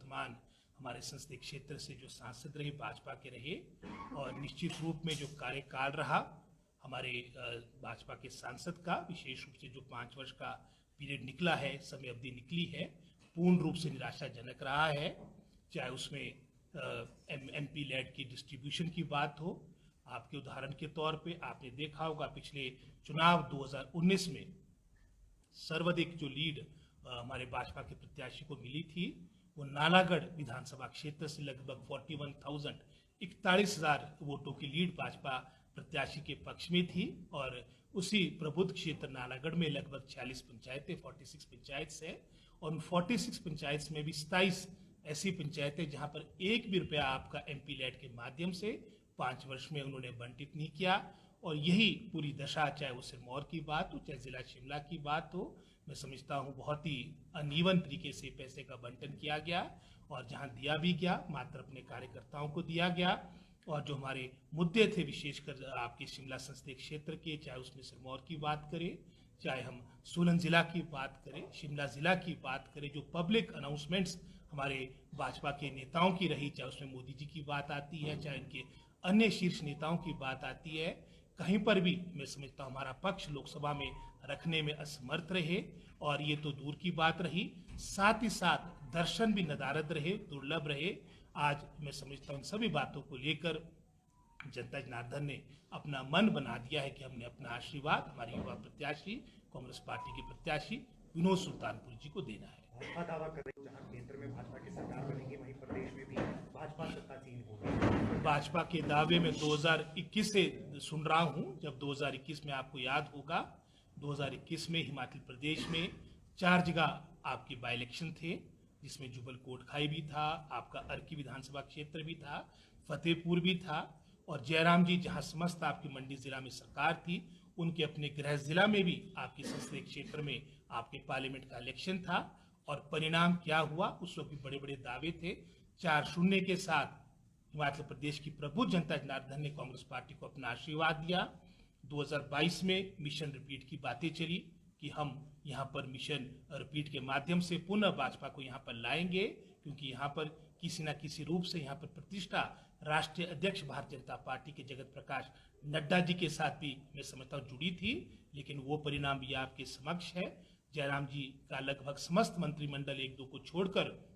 वर्तमान हमारे संसदीय क्षेत्र से जो सांसद रहे भाजपा के रहे, और निश्चित रूप में जो कार्यकाल रहा हमारे भाजपा के सांसद का, विशेष रूप से जो 5 वर्ष का पीरियड निकला है, समय अवधि निकली है, पूर्ण रूप से निराशाजनक रहा है। चाहे उसमें एमपी लेड की डिस्ट्रीब्यूशन की बात हो, आपके उदाहरण के तौर पे आपने देखा होगा पिछले चुनाव 2019 में सर्वाधिक जो लीड हमारे भाजपा के प्रत्याशी को मिली थी वो नालागढ़ विधानसभा क्षेत्र से लगभग 41,000 वोटों की लीड भाजपा प्रत्याशी के पक्ष में थी। और उसी प्रबुद्ध क्षेत्र नालागढ़ में लगभग 46 पंचायतें, 46 पंचायत है, और उन 46 पंचायत में भी 27 ऐसी पंचायतें जहां पर एक भी रुपया आपका एमपी लेड के माध्यम से 5 वर्ष में उन्होंने बंटित नहीं किया। और यही पूरी दशा, चाहे वो सिरमौर की बात हो, चाहे जिला शिमला की बात हो, मैं समझता हूँ बहुत ही अनइवन तरीके से पैसे का बंटन किया गया, और जहाँ दिया भी गया मात्र अपने कार्यकर्ताओं को दिया गया। और जो हमारे मुद्दे थे विशेषकर आपके शिमला संसदीय क्षेत्र के, चाहे उसमें सिरमौर की बात करें, चाहे हम सोलन जिला की बात करें, शिमला जिला की बात करें, जो पब्लिक अनाउंसमेंट्स हमारे भाजपा के नेताओं की रही, चाहे उसमें मोदी जी की बात आती है, चाहे इनके अन्य शीर्ष नेताओं की बात आती है, कहीं पर भी मैं समझता हूँ हमारा पक्ष लोकसभा में रखने में असमर्थ रहे। और ये तो दूर की बात रही, साथ ही साथ दर्शन भी नदारद रहे, दुर्लभ रहे। आज मैं समझता हूँ इन सभी बातों को लेकर जनता जनार्दन ने अपना मन बना दिया है कि हमने अपना आशीर्वाद हमारे युवा प्रत्याशी, कांग्रेस पार्टी के प्रत्याशी विनोद सुल्तानपुर जी को देना है। भाजपा दावा कर रही है जहां केंद्र में भाजपा की सरकार बनेगी वहीं प्रदेश में भी भाजपा सत्तासीन होगी। भाजपा के दावे में 2021 से सुन रहा हूं, जब 2021 में आपको याद होगा 2021 में हिमाचल प्रदेश में 4 जगह आपके बाई इलेक्शन थे, जिसमें जुबल कोटखाई भी था, आपका अर्की विधानसभा क्षेत्र भी था, फतेहपुर भी था, और जयराम जी जहां समस्त आपकी मंडी जिला में सरकार थी, उनके अपने गृह जिला में भी आपके संसदीय क्षेत्र में आपके पार्लियामेंट का इलेक्शन था। और परिणाम क्या हुआ, उस वक्त भी बड़े बड़े दावे थे। 4-0 के साथ हिमाचल प्रदेश की प्रबुद्ध जनता जनार्दन ने कांग्रेस पार्टी को अपना आशीर्वाद दिया। 2022 में मिशन रिपीट की बातें चली कि हम यहाँ पर मिशन रिपीट के माध्यम से पुनः भाजपा को यहाँ पर लाएंगे, क्योंकि यहाँ पर किसी न किसी रूप से यहाँ पर प्रतिष्ठा राष्ट्रीय अध्यक्ष भारतीय जनता पार्टी के जगत प्रकाश नड्डा जी के साथ भी मैं समझता हूँ जुड़ी थी। लेकिन वो परिणाम भी आपके समक्ष है। जयराम जी का लगभग समस्त मंत्रिमंडल 1-2 को छोड़कर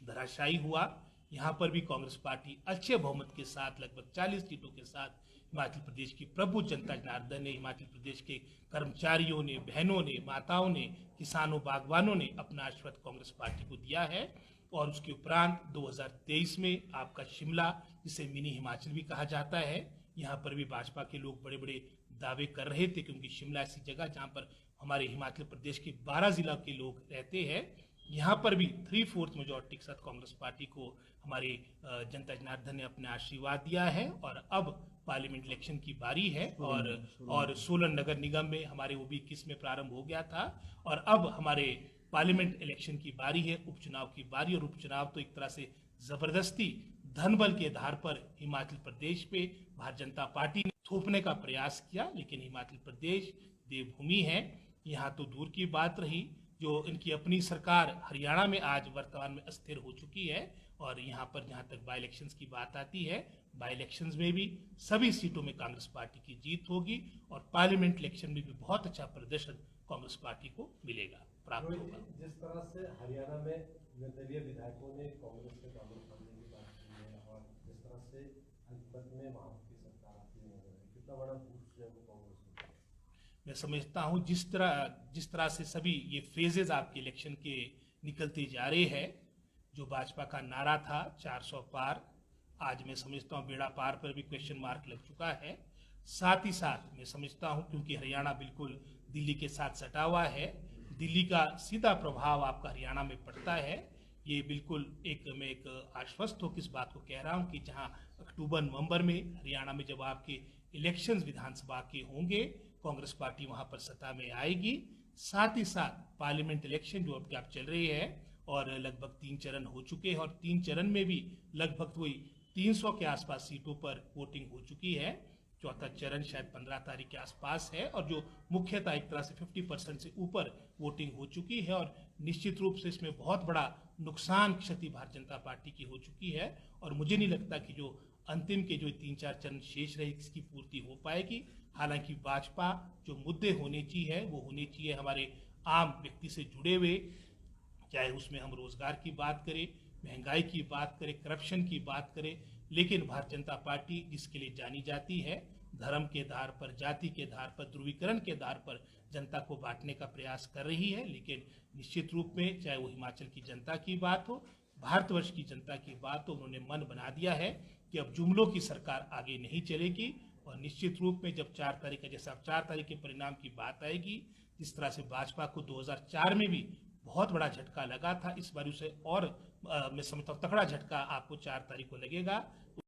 धराशायी हुआ। यहाँ पर भी कांग्रेस पार्टी अच्छे बहुमत के साथ लगभग 40 सीटों के साथ हिमाचल प्रदेश की प्रबुद्ध जनता जनार्दन ने, हिमाचल प्रदेश के कर्मचारियों ने, बहनों ने, माताओं ने, किसानों, बागवानों ने अपना आशीर्वाद कांग्रेस पार्टी को दिया है। और उसके उपरांत 2023 में आपका शिमला, जिसे मिनी हिमाचल भी कहा जाता है, यहाँ पर भी भाजपा के लोग बड़े बड़े दावे कर रहे थे, क्योंकि शिमला ऐसी जगह जहाँ पर हमारे हिमाचल प्रदेश के 12 जिला के लोग रहते हैं। यहाँ पर भी 3/4 मेजॉरिटी के साथ कांग्रेस पार्टी को हमारे जनता जनार्दन ने अपना आशीर्वाद दिया है। और अब पार्लियामेंट इलेक्शन की बारी है, और सोलन नगर निगम में हमारे वो भी 21 में प्रारंभ हो गया था, और अब हमारे पार्लियामेंट इलेक्शन की बारी है, उपचुनाव की बारी। और उपचुनाव तो एक तरह से जबरदस्ती धन बल के आधार पर हिमाचल प्रदेश पे भारतीय जनता पार्टी ने थोपने का प्रयास किया, लेकिन हिमाचल प्रदेश देवभूमि है। यहाँ तो दूर की बात रही, जो इनकी अपनी सरकार हरियाणा में आज वर्तमान में अस्थिर हो चुकी है। और यहाँ पर जहाँ तक बाई इलेक्शंस की बात आती है, बाई इलेक्शंस में भी सभी सीटों में कांग्रेस पार्टी की जीत होगी, और पार्लियामेंट इलेक्शन में भी बहुत अच्छा प्रदर्शन कांग्रेस पार्टी को मिलेगा, प्राप्त होगा। जिस तरह से हरियाणा में निर्दलीय विधायकों ने कांग्रेस के दामन थामने की बात की है, और जिस तरह से अंत में वहां की सरकार आती है, कितना बड़ा बूस्ट है वो कांग्रेस को। मैं समझता हूँ जिस तरह से सभी ये फेजेज आपके इलेक्शन के निकलते जा रहे हैं, जो भाजपा का नारा था 400 पार, आज मैं समझता हूँ बेड़ा पार पर भी क्वेश्चन मार्क लग चुका है। साथ ही साथ मैं समझता हूँ, क्योंकि हरियाणा बिल्कुल दिल्ली के साथ सटा हुआ है, दिल्ली का सीधा प्रभाव आपका हरियाणा में पड़ता है। ये बिल्कुल मैं एक आश्वस्त हो किस बात को कह रहा हूँ कि जहाँ अक्टूबर-नवंबर में हरियाणा में जब आपके इलेक्शंस विधानसभा के होंगे, कांग्रेस पार्टी वहां पर सत्ता में आएगी। साथ ही साथ पार्लियामेंट इलेक्शन जो अब आप चल रहे हैं, और लगभग 3 चरण हो चुके हैं, और 3 चरण में भी लगभग वही 300 के आसपास सीटों पर वोटिंग हो चुकी है। चौथा चरण शायद 15 तारीख के आसपास है, और जो मुख्यतः एक तरह से 50% से ऊपर वोटिंग हो चुकी है। और निश्चित रूप से इसमें बहुत बड़ा नुकसान क्षति भारतीय जनता पार्टी की हो चुकी है और मुझे नहीं लगता कि जो अंतिम के जो 3-4 चरण शेष रहे इसकी पूर्ति हो पाएगी। हालांकि भाजपा जो मुद्दे होने चाहिए वो होने चाहिए हमारे आम व्यक्ति से जुड़े हुए, चाहे उसमें हम रोजगार की बात करें, महंगाई की बात करें, करप्शन की बात करें। लेकिन भारतीय जनता पार्टी जिसके लिए जानी जाती है, धर्म के आधार पर, जाति के आधार पर, ध्रुवीकरण के आधार पर जनता को बांटने का प्रयास कर रही है। लेकिन निश्चित रूप में चाहे वो हिमाचल की जनता की बात हो, भारतवर्ष की जनता की बात हो, उन्होंने मन बना दिया है कि अब जुमलों की सरकार आगे नहीं चलेगी। और निश्चित रूप में जब 4 तारीख का, जैसे अब 4 तारीख के परिणाम की बात आएगी, जिस तरह से भाजपा को 2004 में भी बहुत बड़ा झटका लगा था, इस बार उसे और मैं समझता हूँ तगड़ा झटका आपको 4 तारीख को लगेगा।